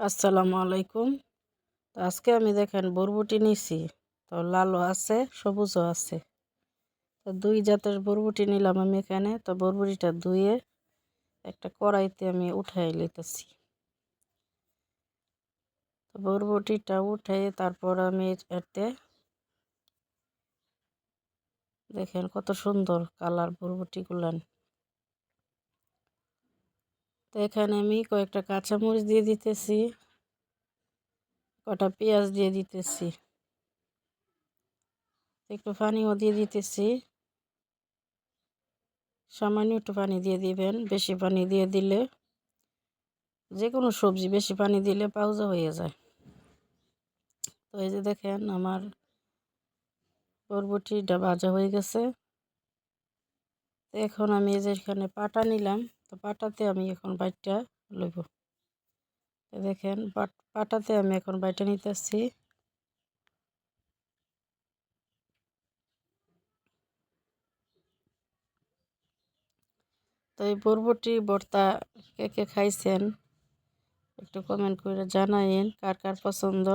আসসালামু আলাইকুম। তো আজকে আমি দেখেন বরবটি নিছি। তো লালও আছে সবুজও আছে। তো দুই জাতের বরবটি নিলাম আমি এখানে। তো বরবটিটা ধুয়ে একটা কড়াইতে আমি উঠাই লইতেছি। তো বরবটিটা উঠে তারপর আমি এতে দেখেন কত সুন্দর কালার বরবটিগুলান। তো এখানে আমি কয়েকটা কাঁচামরিচ দিয়ে দিতেছি, কটা পেঁয়াজ দিয়ে দিতেছি, একটু পানিও দিয়ে দিতেছি। সামান্য একটু পানি দিয়ে দিবেন, বেশি পানি দিয়ে দিলে যে কোনো সবজি বেশি পানি দিলে পাউজা হয়ে যায়। তো এই যে দেখেন আমার বরবটিটা ভাজা হয়ে গেছে। তো এখন আমি এই যে এখানে পাটা নিলাম, তো পাটাতে আমি এখন বাইটটা লইব। তো দেখেন পাটাতে আমি এখন বাইটা নিতেছি। তো এই বরবটি ভর্তা কে কে খাইছেন একটু কমেন্ট করে জানাইন কার কার পছন্দ।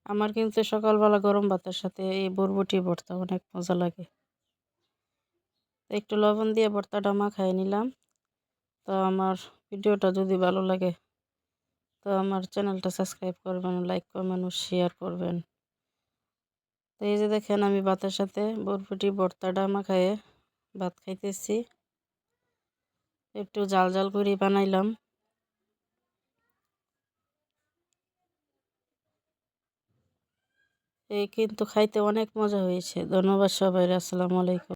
আমার কিন্তু সকালবেলা গরম ভাতের সাথে এই বরবটি ভর্তা অনেক মজা লাগে। তো একটু লবণ দিয়ে ভর্তাটা মাখায় নিলাম। তো আমার ভিডিওটা যদি ভালো লাগে তো আমার চ্যানেলটা সাবস্ক্রাইব করবেন, লাইক করবেন ও শেয়ার করবেন। তো এই যে দেখেন আমি ভাতের সাথে বরবটি ভর্তাটা মাখায়ে ভাত খাইতেছি। একটু জাল জাল করে বানাইলাম। এই কিন্তু খাইতে অনেক মজা হয়েছে। ধন্যবাদ সবাই। আসসালামু আলাইকুম।